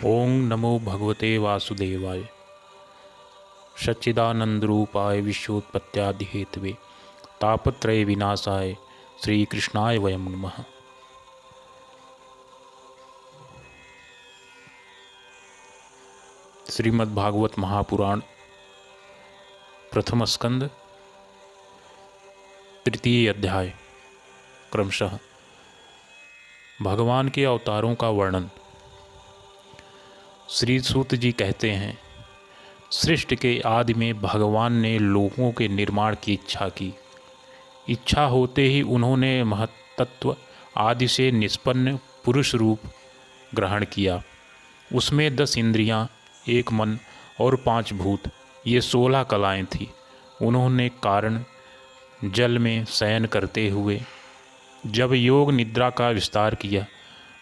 ओम नमो भगवते वासुदेवाय। सच्चिदानंदरूपाय विश्वोत्पत्त्यादि हेतवे तापत्रय विनाशाय श्री कृष्णाय वयं नमः। श्रीमद्भागवत महापुराण प्रथम स्कंद तृतीय अध्याय क्रमशः भगवान के अवतारों का वर्णन। श्री सूत जी कहते हैं, सृष्टि के आदि में भगवान ने लोकों के निर्माण की इच्छा की। इच्छा होते ही उन्होंने महत्त्व आदि से निष्पन्न पुरुष रूप ग्रहण किया। उसमें 10 इंद्रियां, 1 मन और 5 भूत, ये 16 कलाएं थीं। उन्होंने कारण जल में शयन करते हुए जब योग निद्रा का विस्तार किया,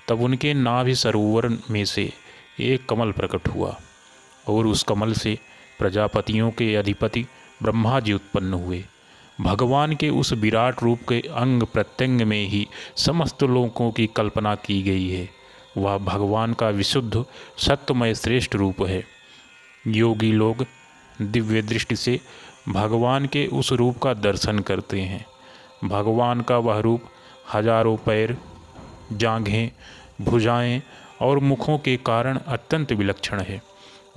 तब उनके नाभि सरोवर में से एक कमल प्रकट हुआ और उस कमल से प्रजापतियों के अधिपति ब्रह्मा जी उत्पन्न हुए। भगवान के उस विराट रूप के अंग प्रत्यंग में ही समस्त लोकों की कल्पना की गई है। वह भगवान का विशुद्ध सत्यमय श्रेष्ठ रूप है। योगी लोग दिव्य दृष्टि से भगवान के उस रूप का दर्शन करते हैं। भगवान का वह रूप हजारों पैर, जांघें, भुजाएं और मुखों के कारण अत्यंत विलक्षण है।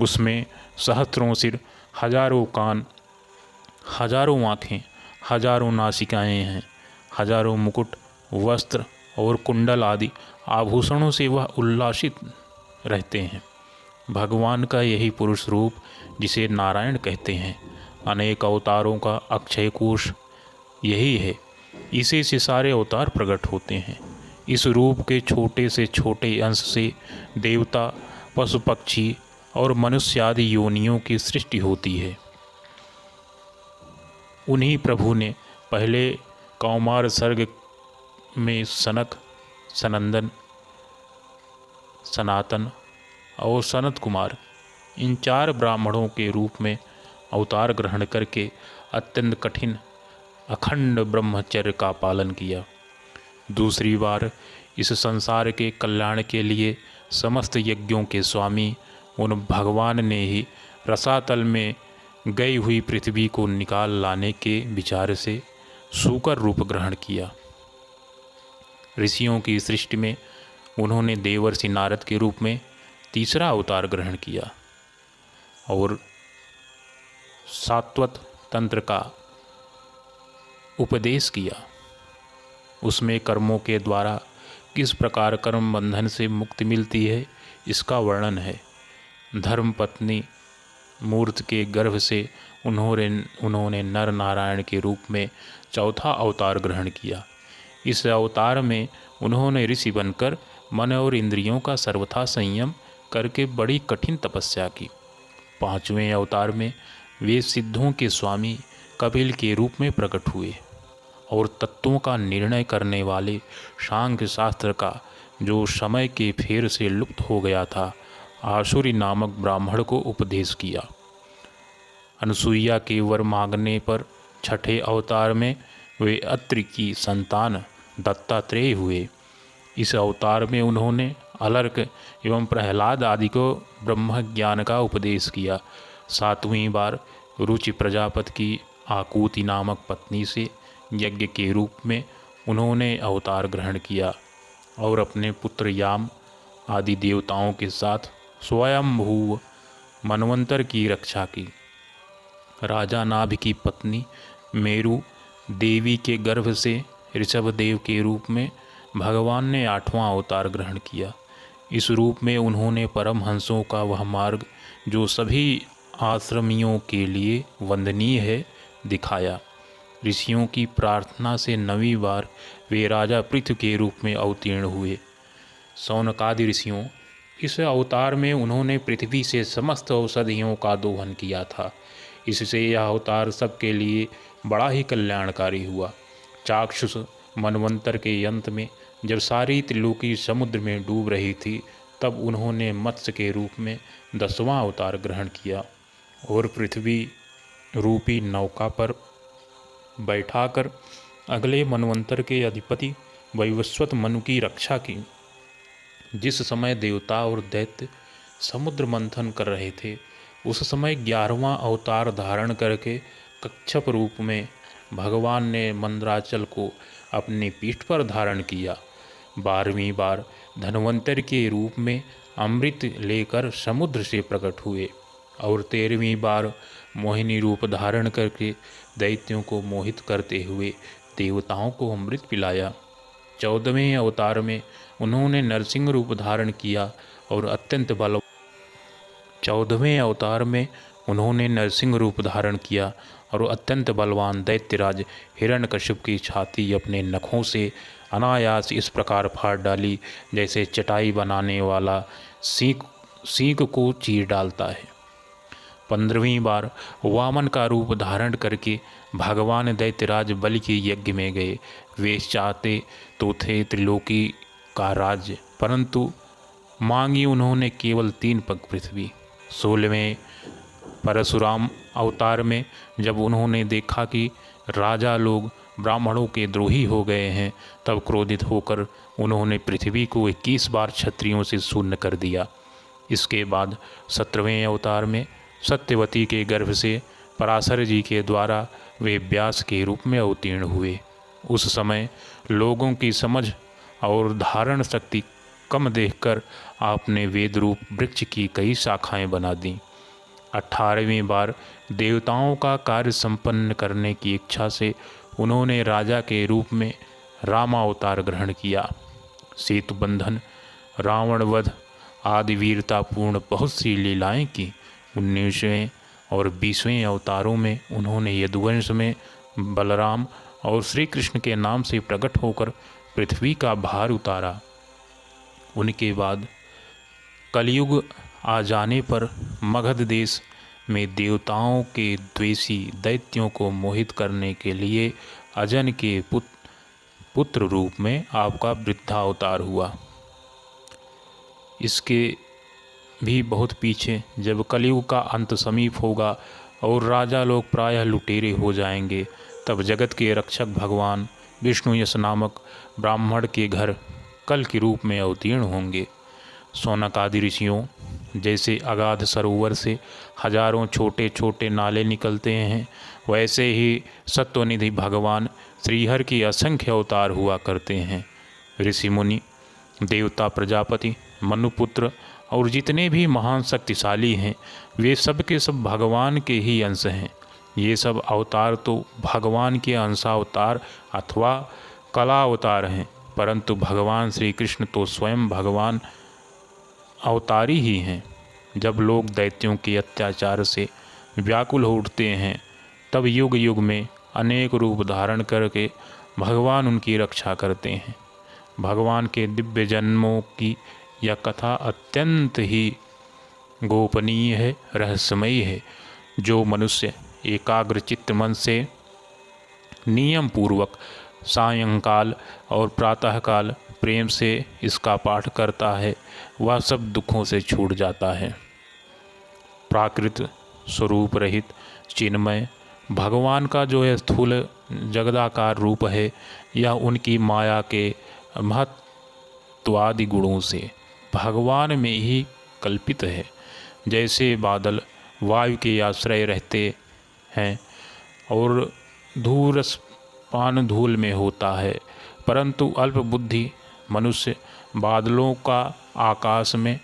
उसमें सहस्त्रों सिर, हजारों कान, हजारों आँखें, हजारों नासिकाएं हैं। हजारों मुकुट, वस्त्र और कुंडल आदि आभूषणों से वह उल्लासित रहते हैं। भगवान का यही पुरुष रूप, जिसे नारायण कहते हैं, अनेक अवतारों का अक्षय कोश यही है। इसी से सारे अवतार प्रकट होते हैं। इस रूप के छोटे से छोटे अंश से देवता, पशु पक्षी और मनुष्य आदि योनियों की सृष्टि होती है। उन्हीं प्रभु ने पहले कौमार सर्ग में सनक, सनंदन, सनातन और सनत कुमार, इन 4 ब्राह्मणों के रूप में अवतार ग्रहण करके अत्यंत कठिन अखंड ब्रह्मचर्य का पालन किया। दूसरी बार इस संसार के कल्याण के लिए समस्त यज्ञों के स्वामी उन भगवान ने ही रसातल में गई हुई पृथ्वी को निकाल लाने के विचार से सूकर रूप ग्रहण किया। ऋषियों की सृष्टि में उन्होंने देवर्षि नारद के रूप में तीसरा अवतार ग्रहण किया और सात्वत तंत्र का उपदेश किया। उसमें कर्मों के द्वारा किस प्रकार कर्म बंधन से मुक्ति मिलती है, इसका वर्णन है। धर्म पत्नी मूर्त के गर्भ से उन्होंने नर नारायण के रूप में चौथा अवतार ग्रहण किया। इस अवतार में उन्होंने ऋषि बनकर मन और इंद्रियों का सर्वथा संयम करके बड़ी कठिन तपस्या की। 5वें अवतार में वे सिद्धों के स्वामी कपिल के रूप में प्रकट हुए और तत्वों का निर्णय करने वाले सांख्य शास्त्र का, जो समय के फेर से लुप्त हो गया था, आसुरी नामक ब्राह्मण को उपदेश किया। अनुसुईया के वर मांगने पर 6ठे अवतार में वे अत्रि की संतान दत्तात्रेय हुए। इस अवतार में उन्होंने अलर्क एवं प्रहलाद आदि को ब्रह्म ज्ञान का उपदेश किया। 7वीं बार रुचि प्रजापति की आकूति नामक पत्नी से यज्ञ के रूप में उन्होंने अवतार ग्रहण किया और अपने पुत्र याम आदि देवताओं के साथ स्वयंभू मनवंतर की रक्षा की। राजा नाभि की पत्नी मेरु देवी के गर्भ से ऋषभ देव के रूप में भगवान ने 8वां अवतार ग्रहण किया। इस रूप में उन्होंने परमहंसों का वह मार्ग, जो सभी आश्रमियों के लिए वंदनीय है, दिखाया। ऋषियों की प्रार्थना से 9वीं बार वे राजा पृथु के रूप में अवतीर्ण हुए। सौनकादि ऋषियों, इस अवतार में उन्होंने पृथ्वी से समस्त औषधियों का दोहन किया था। इससे यह अवतार सबके लिए बड़ा ही कल्याणकारी हुआ। चाक्षुष मनवंतर के अंत में जब सारी त्रिलोकी समुद्र में डूब रही थी, तब उन्होंने मत्स्य के रूप में 10वां अवतार ग्रहण किया और पृथ्वी रूपी नौका पर बैठाकर अगले मनवंतर के अधिपति वैवस्वत मनु की रक्षा की। जिस समय देवता और दैत्य समुद्र मंथन कर रहे थे। उस समय 11वां अवतार धारण करके कच्छप रूप में भगवान ने मंदराचल को अपनी पीठ पर धारण किया। 12वीं बार धन्वंतर के रूप में अमृत लेकर समुद्र से प्रकट हुए और 13वीं बार मोहिनी रूप धारण करके दैत्यों को मोहित करते हुए देवताओं को अमृत पिलाया। 14वें अवतार में उन्होंने नरसिंह रूप धारण किया और अत्यंत बल 14वें अवतार में उन्होंने नरसिंह रूप धारण किया और अत्यंत बलवान दैत्यराज हिरण्यकश्यप की छाती अपने नखों से अनायास इस प्रकार फाड़ डाली जैसे चटाई बनाने वाला सीक को चीर डालता है। 15वीं बार वामन का रूप धारण करके भगवान दैत्यराज बलि के यज्ञ में गए। वे चाहते तो थे त्रिलोकी का राज्य, परंतु मांगी उन्होंने केवल 3 पग पृथ्वी। 16वें परशुराम अवतार में जब उन्होंने देखा कि राजा लोग ब्राह्मणों के द्रोही हो गए हैं, तब क्रोधित होकर उन्होंने पृथ्वी को 21 बार क्षत्रियों से शून्य कर दिया। इसके बाद 17वें अवतार में सत्यवती के गर्भ से पराशर जी के द्वारा वे व्यास के रूप में अवतीर्ण हुए। उस समय लोगों की समझ और धारण शक्ति कम देखकर आपने वेद रूप वृक्ष की कई शाखाएं बना दी। 18वीं बार देवताओं का कार्य संपन्न करने की इच्छा से उन्होंने राजा के रूप में रामावतार ग्रहण किया। सेतु बंधन, रावण वध आदि वीरतापूर्ण बहुत सी लीलाएं की। 19वें और 20वें अवतारों में उन्होंने यदुवंश में बलराम और श्री कृष्ण के नाम से प्रकट होकर पृथ्वी का भार उतारा। उनके बाद कलयुग आ जाने पर मगध देश में देवताओं के द्वेषी दैत्यों को मोहित करने के लिए अजन के पुत्र रूप में आपका वृद्धावतार हुआ। इसके भी बहुत पीछे जब कलयुग का अंत समीप होगा और राजा लोग प्रायः लुटेरे हो जाएंगे, तब जगत के रक्षक भगवान विष्णु यश नामक ब्राह्मण के घर कल के रूप में अवतीर्ण होंगे। शौनक आदि ऋषियों जैसे अगाध सरोवर से हजारों छोटे छोटे नाले निकलते हैं, वैसे ही सत्वनिधि भगवान श्रीहरि के असंख्य अवतार हुआ करते हैं। ऋषि मुनि, देवता, प्रजापति, मनुपुत्र और जितने भी महान शक्तिशाली हैं, वे सब के सब भगवान के ही अंश हैं। ये सब अवतार तो भगवान के अंशावतार अथवा कला अवतार हैं, परंतु भगवान श्री कृष्ण तो स्वयं भगवान अवतारी ही हैं। जब लोग दैत्यों के अत्याचार से व्याकुल हो उठते हैं, तब युग युग में अनेक रूप धारण करके भगवान उनकी रक्षा करते हैं। भगवान के दिव्य जन्मों की यह कथा अत्यंत ही गोपनीय है, रहस्यमयी है। जो मनुष्य एकाग्र चित्त मन से नियम पूर्वक सायंकाल और प्रातःकाल प्रेम से इसका पाठ करता है, वह सब दुखों से छूट जाता है। प्राकृत स्वरूप रहित चिन्मय भगवान का जो है स्थूल जगदाकार रूप है, यह उनकी माया के महत्वादि गुणों से भगवान में ही कल्पित है। जैसे बादल वायु के आश्रय रहते हैं और धूरसपान धूल में होता है, परंतु अल्प बुद्धि मनुष्य बादलों का आकाश में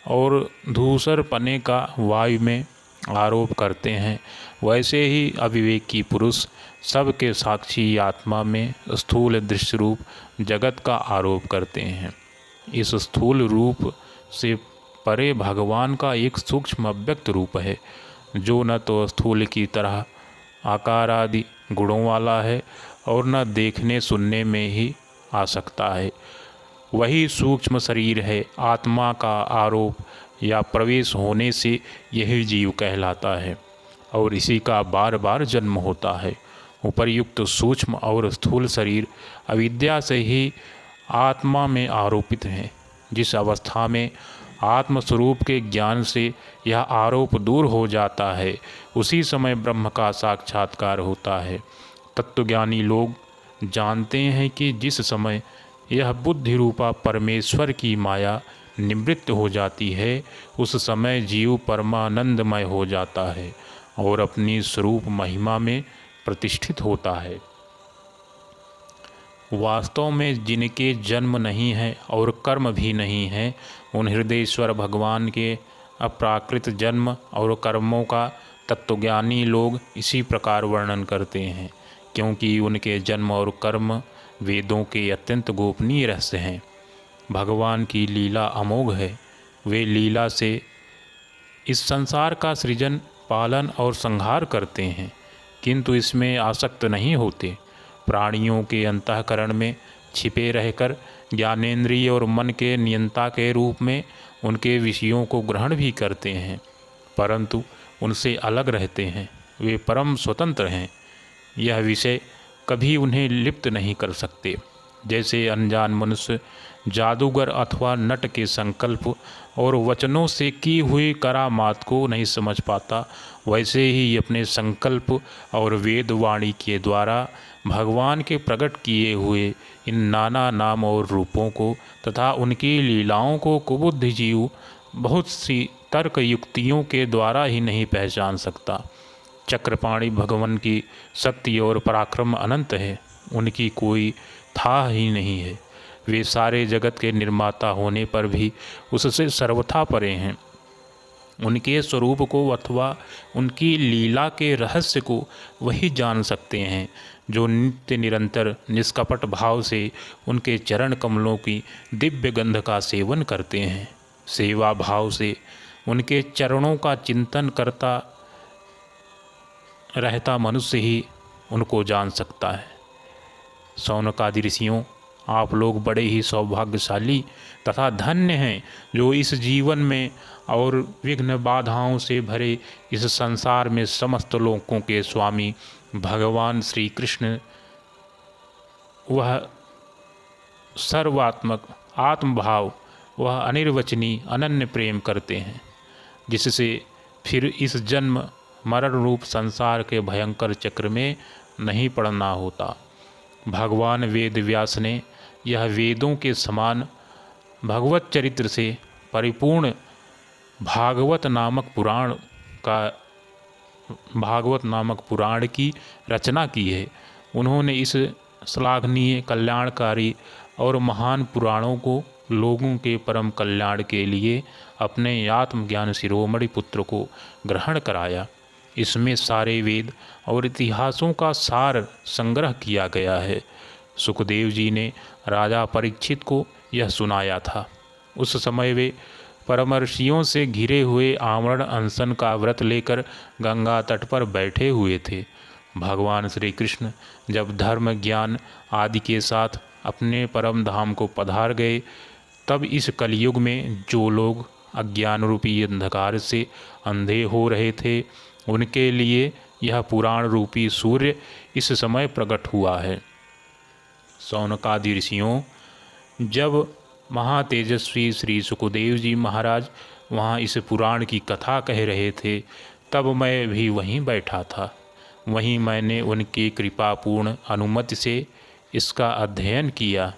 और धूसर पने का वायु में आरोप करते हैं, वैसे ही अविवेकी पुरुष सबके साक्षी आत्मा में स्थूल दृश्य रूप जगत का आरोप करते हैं। इस स्थूल रूप से परे भगवान का एक सूक्ष्म अव्यक्त रूप है, जो न तो स्थूल की तरह आकार आदि गुणों वाला है और न देखने सुनने में ही आ सकता है। वही सूक्ष्म शरीर है। आत्मा का आरोप या प्रवेश होने से यही जीव कहलाता है और इसी का बार बार जन्म होता है। उपर्युक्त सूक्ष्म और स्थूल शरीर अविद्या से ही आत्मा में आरोपित हैं। जिस अवस्था में आत्मस्वरूप के ज्ञान से यह आरोप दूर हो जाता है, उसी समय ब्रह्म का साक्षात्कार होता है। तत्वज्ञानी लोग जानते हैं कि जिस समय यह बुद्धि रूपा परमेश्वर की माया निवृत्त हो जाती है, उस समय जीव परमानंदमय हो जाता है और अपनी स्वरूप महिमा में प्रतिष्ठित होता है। वास्तव में जिनके जन्म नहीं है और कर्म भी नहीं है, उन हृदयेश्वर भगवान के अप्राकृत जन्म और कर्मों का तत्वज्ञानी लोग इसी प्रकार वर्णन करते हैं, क्योंकि उनके जन्म और कर्म वेदों के अत्यंत गोपनीय रहस्य हैं। भगवान की लीला अमोघ है। वे लीला से इस संसार का सृजन, पालन और संहार करते हैं, किंतु इसमें आसक्त नहीं होते। प्राणियों के अंतःकरण में छिपे रहकर ज्ञानेंद्रिय और मन के नियंता के रूप में उनके विषयों को ग्रहण भी करते हैं, परंतु उनसे अलग रहते हैं। वे परम स्वतंत्र हैं। यह विषय कभी उन्हें लिप्त नहीं कर सकते। जैसे अनजान मनुष्य जादूगर अथवा नट के संकल्प और वचनों से की हुई करामात को नहीं समझ पाता, वैसे ही अपने संकल्प और वेद वाणी के द्वारा भगवान के प्रकट किए हुए इन नाना नाम और रूपों को तथा उनकी लीलाओं को कुबुद्ध जीव बहुत सी तर्क युक्तियों के द्वारा ही नहीं पहचान सकता। चक्रपाणि भगवान की शक्ति और पराक्रम अनंत है, उनकी कोई था ही नहीं है। वे सारे जगत के निर्माता होने पर भी उससे सर्वथा परे हैं। उनके स्वरूप को अथवा उनकी लीला के रहस्य को वही जान सकते हैं जो नित्य निरंतर निष्कपट भाव से उनके चरण कमलों की दिव्य गंध का सेवन करते हैं। सेवा भाव से उनके चरणों का चिंतन करता रहता मनुष्य ही उनको जान सकता है। शौनकादि ऋषियों, आप लोग बड़े ही सौभाग्यशाली तथा धन्य हैं जो इस जीवन में और विघ्न बाधाओं से भरे इस संसार में समस्त लोकों के स्वामी भगवान श्री कृष्ण, वह सर्वात्मक आत्मभाव, वह अनिर्वचनीय अनन्य प्रेम करते हैं, जिससे फिर इस जन्म मरण रूप संसार के भयंकर चक्र में नहीं पड़ना होता। भगवान वेद व्यास ने यह वेदों के समान भगवत चरित्र से परिपूर्ण भागवत नामक पुराण की रचना की है। उन्होंने इस श्लाघनीय, कल्याणकारी और महान पुराणों को लोगों के परम कल्याण के लिए अपने आत्मज्ञान शिरोमणि पुत्र को ग्रहण कराया। इसमें सारे वेद और इतिहासों का सार संग्रह किया गया है। सुखदेव जी ने राजा परीक्षित को यह सुनाया था। उस समय वे परमर्षियों से घिरे हुए आमरण अनशन का व्रत लेकर गंगा तट पर बैठे हुए थे। भगवान श्री कृष्ण जब धर्म, ज्ञान आदि के साथ अपने परम धाम को पधार गए, तब इस कलयुग में जो लोग अज्ञान रूपी अंधकार से अंधे हो रहे थे, उनके लिए यह पुराण रूपी सूर्य इस समय प्रकट हुआ है। शौनकादि ऋषियों, जब महातेजस्वी श्री सुखदेव जी महाराज वहाँ इस पुराण की कथा कह रहे थे, तब मैं भी वहीं बैठा था। वहीं मैंने उनकी कृपापूर्ण अनुमति से इसका अध्ययन किया।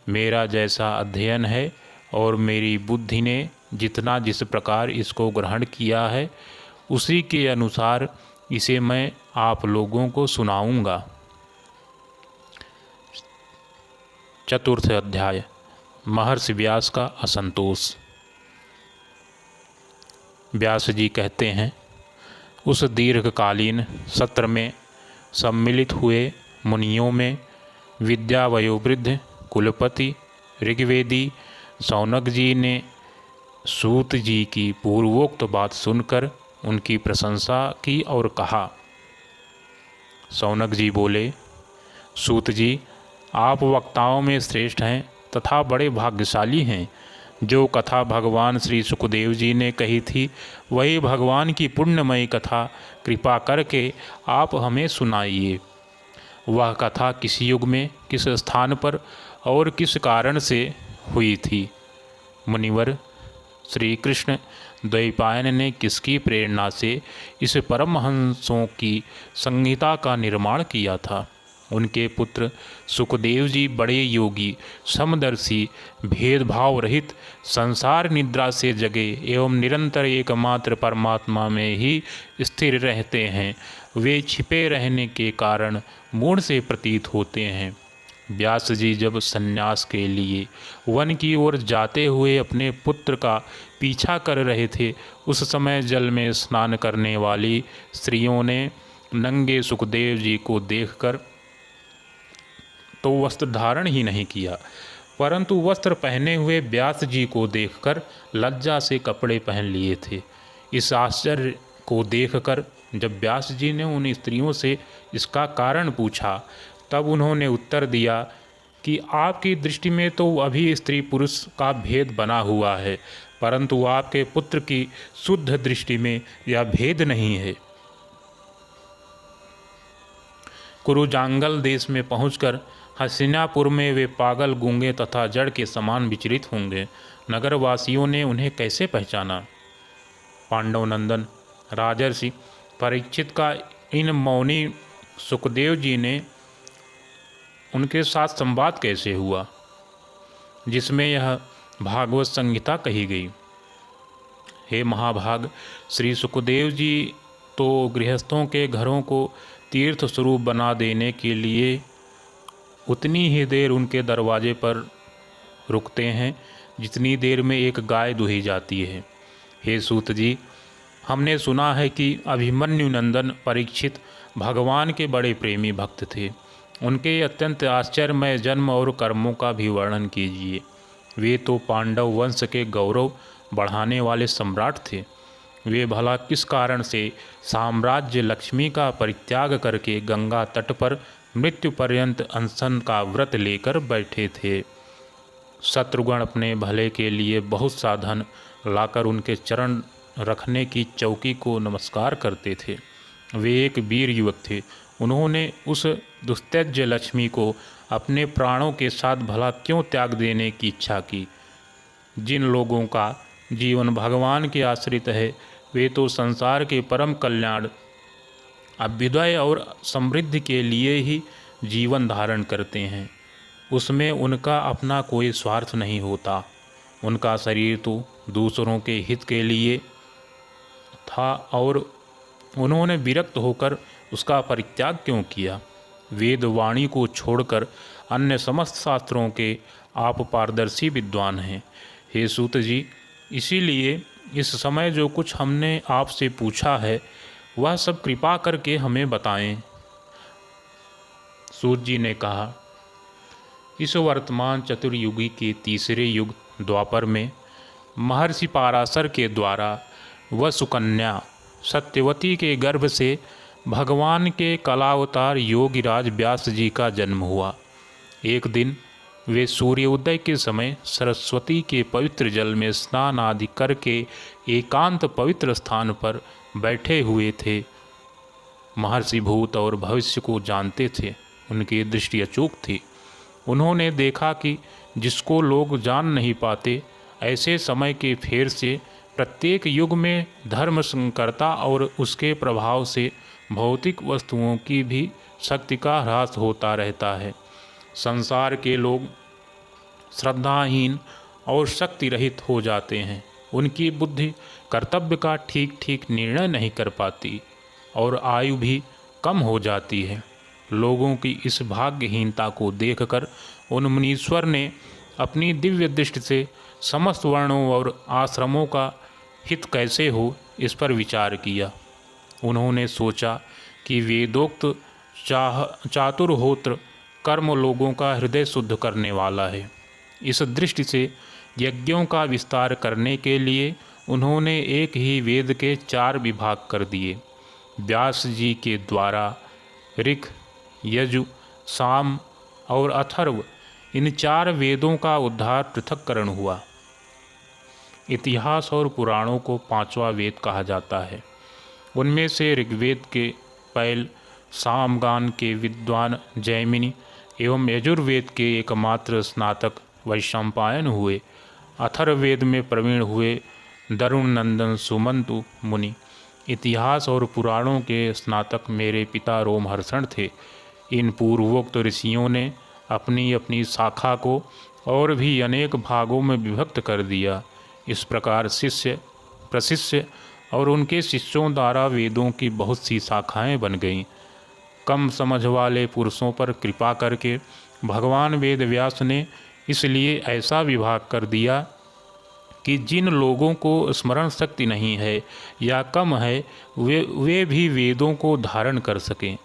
मेरा जैसा अध्ययन है और मेरी बुद्धि ने जितना जिस प्रकार इसको ग्रहण किया है, उसी के अनुसार इसे मैं आप लोगों को सुनाऊंगा। चतुर्थ अध्याय, महर्षि व्यास का असंतोष। व्यास जी कहते हैं, उस दीर्घकालीन सत्र में सम्मिलित हुए मुनियों में विद्या वयोवृद्ध कुलपति ऋग्वेदी शौनक जी ने सूत जी की पूर्वोक्त बात सुनकर उनकी प्रशंसा की और कहा। शौनक जी बोले, सूत जी, आप वक्ताओं में श्रेष्ठ हैं तथा बड़े भाग्यशाली हैं। जो कथा भगवान श्री सुखदेव जी ने कही थी, वही भगवान की पुण्यमयी कथा कृपा करके आप हमें सुनाइए। वह कथा किस युग में, किस स्थान पर और किस कारण से हुई थी? मुनिवर, श्री कृष्ण द्वैपायन ने किसकी प्रेरणा से इस परमहंसों की संहिता का निर्माण किया था? उनके पुत्र सुखदेव जी बड़े योगी, समदर्शी, भेदभाव रहित, संसार निद्रा से जगे एवं निरंतर एकमात्र परमात्मा में ही स्थिर रहते हैं। वे छिपे रहने के कारण मूढ़ से प्रतीत होते हैं। व्यास जी जब सन्यास के लिए वन की ओर जाते हुए अपने पुत्र का पीछा कर रहे थे, उस समय जल में स्नान करने वाली स्त्रियों ने नंगे सुखदेव जी को देखकर तो वस्त्र धारण ही नहीं किया, परंतु वस्त्र पहने हुए व्यास जी को देखकर लज्जा से कपड़े पहन लिए थे। इस आश्चर्य को देखकर जब व्यास जी ने उन स्त्रियों से इसका कारण पूछा, तब उन्होंने उत्तर दिया कि आपकी दृष्टि में तो अभी स्त्री पुरुष का भेद बना हुआ है, परंतु आपके पुत्र की शुद्ध दृष्टि में यह भेद नहीं है। कुरुजांगल देश में पहुंचकर हस्तिनापुर में वे पागल, गूंगे तथा जड़ के समान विचलित होंगे। नगरवासियों ने उन्हें कैसे पहचाना? पांडव नंदन राजर्षि परीक्षित का इन मौनी सुखदेव जी ने उनके साथ संवाद कैसे हुआ, जिसमें यह भागवत संहिता कही गई? हे महाभाग, श्री सुखदेव जी तो गृहस्थों के घरों को तीर्थ स्वरूप बना देने के लिए उतनी ही देर उनके दरवाजे पर रुकते हैं जितनी देर में एक गाय दुही जाती है। हे सूत जी, हमने सुना है कि अभिमन्यु नंदन परीक्षित भगवान के बड़े प्रेमी भक्त थे। उनके अत्यंत आश्चर्यमय जन्म और कर्मों का भी वर्णन कीजिए। वे तो पांडव वंश के गौरव बढ़ाने वाले सम्राट थे। वे भला किस कारण से साम्राज्य लक्ष्मी का परित्याग करके गंगा तट पर मृत्यु पर्यंत अनशन का व्रत लेकर बैठे थे? शत्रुघ्न अपने भले के लिए बहुत सा धन लाकर उनके चरण रखने की चौकी को नमस्कार करते थे। वे एक वीर युवक थे। उन्होंने उस दुस्त्यज्य लक्ष्मी को अपने प्राणों के साथ भला क्यों त्याग देने की इच्छा की? जिन लोगों का जीवन भगवान के आश्रित है, वे तो संसार के परम कल्याण, अभ्युदय और समृद्धि के लिए ही जीवन धारण करते हैं। उसमें उनका अपना कोई स्वार्थ नहीं होता। उनका शरीर तो दूसरों के हित के लिए था और उन्होंने विरक्त होकर उसका परित्याग क्यों किया? वेद वाणी को छोड़कर अन्य समस्त शास्त्रों के आप पारदर्शी विद्वान हैं। हे सूत जी, इसीलिए इस समय जो कुछ हमने आपसे पूछा है वह सब कृपा करके हमें बताएं। सूत जी ने कहा, इस वर्तमान चतुर्युगी के तीसरे युग द्वापर में महर्षि पाराशर के द्वारा वह सुकन्या सत्यवती के गर्भ से भगवान के कलावतार योगीराज व्यास जी का जन्म हुआ। एक दिन वे सूर्योदय के समय सरस्वती के पवित्र जल में स्नान आदि करके एकांत पवित्र स्थान पर बैठे हुए थे। महर्षि भूत और भविष्य को जानते थे। उनकी दृष्टि अचूक थी। उन्होंने देखा कि जिसको लोग जान नहीं पाते, ऐसे समय के फेर से प्रत्येक युग में धर्म संकरता और उसके प्रभाव से भौतिक वस्तुओं की भी शक्ति का ह्रास होता रहता है। संसार के लोग श्रद्धाहीन और शक्ति रहित हो जाते हैं। उनकी बुद्धि कर्तव्य का ठीक ठीक निर्णय नहीं कर पाती और आयु भी कम हो जाती है। लोगों की इस भाग्यहीनता को देखकर उन मुनीश्वर ने अपनी दिव्य दृष्टि से समस्त वर्णों और आश्रमों का हित कैसे हो, इस पर विचार किया। उन्होंने सोचा कि वेदोक्त चातुर्होत्र कर्म लोगों का हृदय शुद्ध करने वाला है। इस दृष्टि से यज्ञों का विस्तार करने के लिए उन्होंने एक ही वेद के 4 विभाग कर दिए। व्यास जी के द्वारा ऋक्, यजु, साम और अथर्व, इन 4 वेदों का उद्धार पृथक्करण हुआ। इतिहास और पुराणों को 5वां वेद कहा जाता है। उनमें से ऋग्वेद के पैल, सामगान के विद्वान जैमिनी एवं यजुर्वेद के एकमात्र स्नातक वैशंपायन हुए। अथर्ववेद में प्रवीण हुए दरुण नंदन सुमंतु मुनि। इतिहास और पुराणों के स्नातक मेरे पिता रोमहर्षण थे। इन पूर्वोक्त ऋषियों ने अपनी अपनी शाखा को और भी अनेक भागों में विभक्त कर दिया। इस प्रकार शिष्य प्रशिष्य और उनके शिष्यों द्वारा वेदों की बहुत सी शाखाएं बन गईं। कम समझ वाले पुरुषों पर कृपा करके भगवान वेद व्यास ने इसलिए ऐसा विभाग कर दिया कि जिन लोगों को स्मरण शक्ति नहीं है या कम है वे भी वेदों को धारण कर सकें।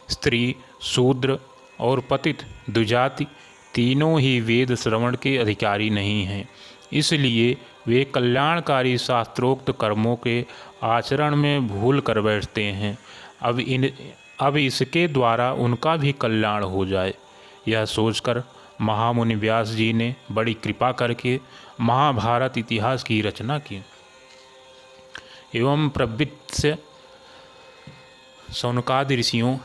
स्त्री, शूद्र और पतित द्विजाति तीनों ही वेद श्रवण के अधिकारी नहीं हैं, इसलिए वे कल्याणकारी शास्त्रोक्त कर्मों के आचरण में भूल कर बैठते हैं। अब इसके द्वारा उनका भी कल्याण हो जाए, यह सोचकर महामुनि व्यास जी ने बड़ी कृपा करके महाभारत इतिहास की रचना की। एवं प्रवृत्य शौनकादि ऋषियों,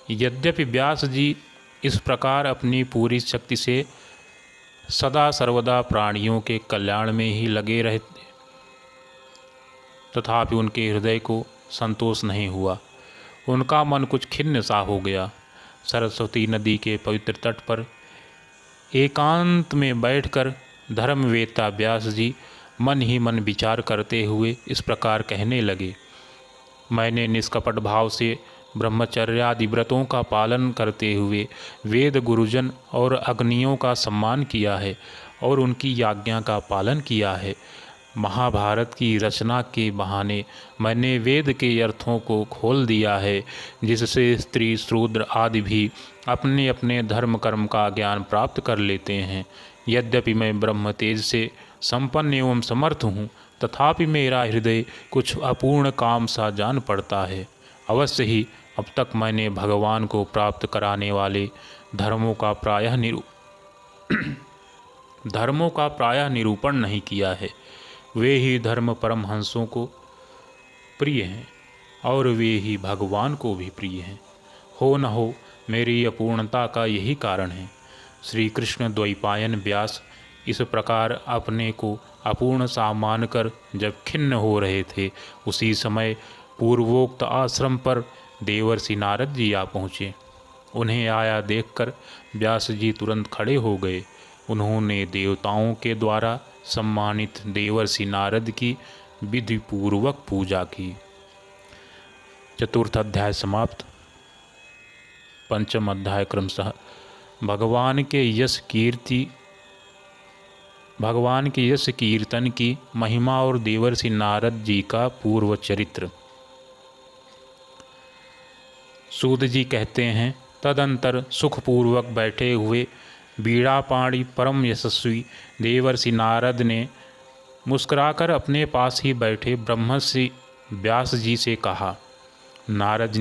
यद्यपि व्यास जी इस प्रकार अपनी पूरी शक्ति से सदा सर्वदा प्राणियों के कल्याण में ही लगे रहते, तथापि उनके हृदय को संतोष नहीं हुआ। उनका मन कुछ खिन्न सा हो गया। सरस्वती नदी के पवित्र तट पर एकांत में बैठकर धर्मवेत्ता व्यास जी मन ही मन विचार करते हुए इस प्रकार कहने लगे। मैंने निष्कपट भाव से ब्रह्मचर्यादि व्रतों का पालन करते हुए वेद गुरुजन और अग्नियों का सम्मान किया है और उनकी आज्ञा का पालन किया है। महाभारत की रचना के बहाने मैंने वेद के अर्थों को खोल दिया है, जिससे स्त्री, शूद्र आदि भी अपने अपने धर्म कर्म का ज्ञान प्राप्त कर लेते हैं। यद्यपि मैं ब्रह्म तेज से संपन्न एवं समर्थ हूँ, तथापि मेरा हृदय कुछ अपूर्ण काम सा जान पड़ता है। अवश्य ही अब तक मैंने भगवान को प्राप्त कराने वाले धर्मों का प्रायः निरूपण नहीं किया है। वे ही धर्म परमहंसों को प्रिय हैं और वे ही भगवान को भी प्रिय हैं। हो न हो मेरी अपूर्णता का यही कारण है। श्री कृष्ण द्वैपायन व्यास इस प्रकार अपने को अपूर्ण सा मानकर जब खिन्न हो रहे थे, उसी समय पूर्वोक्त आश्रम पर देवर्षि नारद जी आ पहुँचे। उन्हें आया देखकर व्यास जी तुरंत खड़े हो गए। उन्होंने देवताओं के द्वारा सम्मानित देवर्षि नारद की विधि पूर्वक पूजा की। चतुर्थ अध्याय समाप्त। पंचम अध्याय क्रमशः भगवान के यश कीर्तन की महिमा और देवर्षि नारद जी का पूर्व चरित्र। सूत जी कहते हैं, तदंतर सुखपूर्वक बैठे हुए बीड़ापाणी परम यशस्वी देवर्षि नारद ने मुस्कुराकर अपने पास ही बैठे ब्रह्मर्षि व्यास जी से कहा। नारद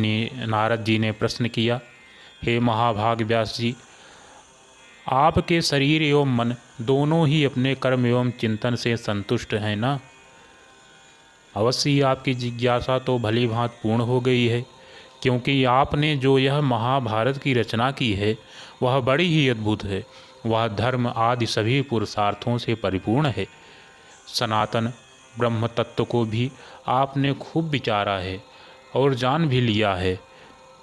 जी ने प्रश्न किया, हे महाभाग व्यास जी, आपके शरीर एवं मन दोनों ही अपने कर्म एवं चिंतन से संतुष्ट हैं ना? अवश्य ही आपकी जिज्ञासा तो भली भांति पूर्ण हो गई है, क्योंकि आपने जो यह महाभारत की रचना की है वह बड़ी ही अद्भुत है। वह धर्म आदि सभी पुरुषार्थों से परिपूर्ण है। सनातन ब्रह्म तत्व को भी आपने खूब विचारा है और जान भी लिया है।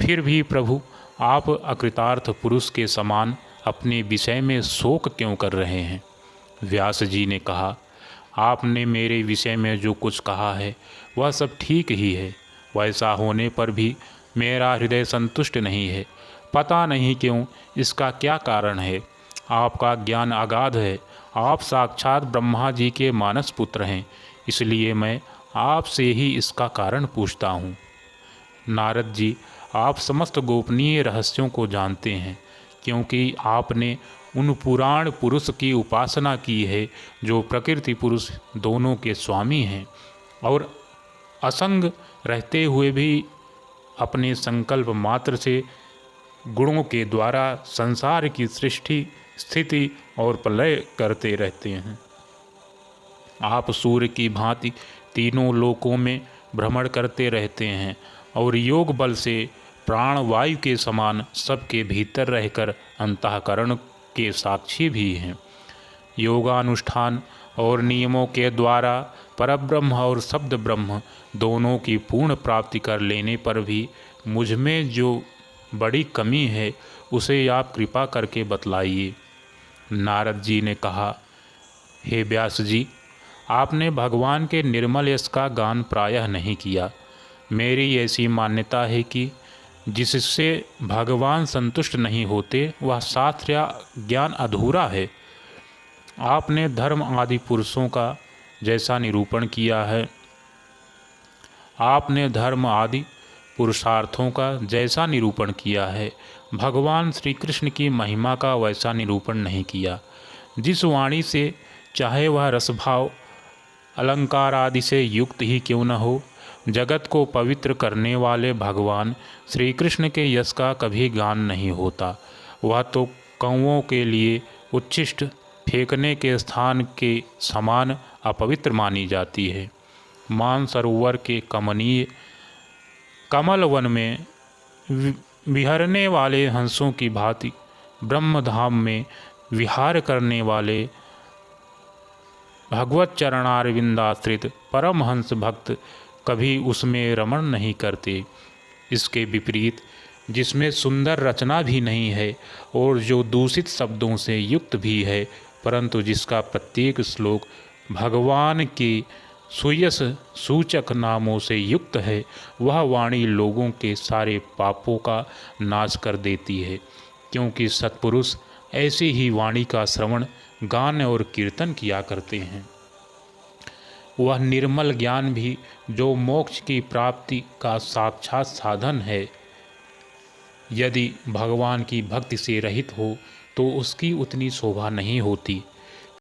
फिर भी प्रभु, आप अकृतार्थ पुरुष के समान अपने विषय में शोक क्यों कर रहे हैं? व्यास जी ने कहा, आपने मेरे विषय में जो कुछ कहा है वह सब ठीक ही है। वैसा होने पर भी मेरा हृदय संतुष्ट नहीं है। पता नहीं क्यों, इसका क्या कारण है। आपका ज्ञान अगाध है। आप साक्षात ब्रह्मा जी के मानस पुत्र हैं, इसलिए मैं आपसे ही इसका कारण पूछता हूँ। नारद जी, आप समस्त गोपनीय रहस्यों को जानते हैं, क्योंकि आपने उन पुराण पुरुष की उपासना की है जो प्रकृति पुरुष दोनों के स्वामी हैं और असंग रहते हुए भी अपने संकल्प मात्र से गुणों के द्वारा संसार की सृष्टि, स्थिति और प्रलय करते रहते हैं। आप सूर्य की भांति तीनों लोकों में भ्रमण करते रहते हैं और योग बल से प्राण वायु के समान सबके भीतर रहकर अंतःकरण के साक्षी भी हैं। योगानुष्ठान और नियमों के द्वारा परब्रह्म और शब्द ब्रह्म दोनों की पूर्ण प्राप्ति कर लेने पर भी मुझ में जो बड़ी कमी है, उसे आप कृपा करके बतलाइए। नारद जी ने कहा, हे व्यास जी, आपने भगवान के निर्मल यश का गान प्रायः नहीं किया। मेरी ऐसी मान्यता है कि जिससे भगवान संतुष्ट नहीं होते वह शास्त्र या ज्ञान अधूरा है। आपने धर्म आदि पुरुषों का जैसा निरूपण किया है, आपने धर्म आदि पुरुषार्थों का जैसा निरूपण किया है, भगवान श्री कृष्ण की महिमा का वैसा निरूपण नहीं किया। जिस वाणी से चाहे वह रसभाव अलंकार आदि से युक्त ही क्यों न हो, जगत को पवित्र करने वाले भगवान श्री कृष्ण के यश का कभी गान नहीं होता। वह तो कौओं के लिए उच्छिष्ट फेंकने के स्थान के समान अपवित्र मानी जाती है। मानसरोवर के कमनीय कमल वन में विहरने वाले हंसों की भांति ब्रह्मधाम में विहार करने वाले भगवत चरणारविंदाश्रित परमहंस भक्त कभी उसमें रमण नहीं करते। इसके विपरीत जिसमें सुंदर रचना भी नहीं है और जो दूषित शब्दों से युक्त भी है, परंतु जिसका प्रत्येक श्लोक भगवान के सुयस सूचक नामों से युक्त है, वह वाणी लोगों के सारे पापों का नाश कर देती है, क्योंकि सत्पुरुष ऐसी ही वाणी का श्रवण, गान और कीर्तन किया करते हैं। वह निर्मल ज्ञान भी जो मोक्ष की प्राप्ति का साक्षात साधन है, यदि भगवान की भक्ति से रहित हो तो उसकी उतनी शोभा नहीं होती।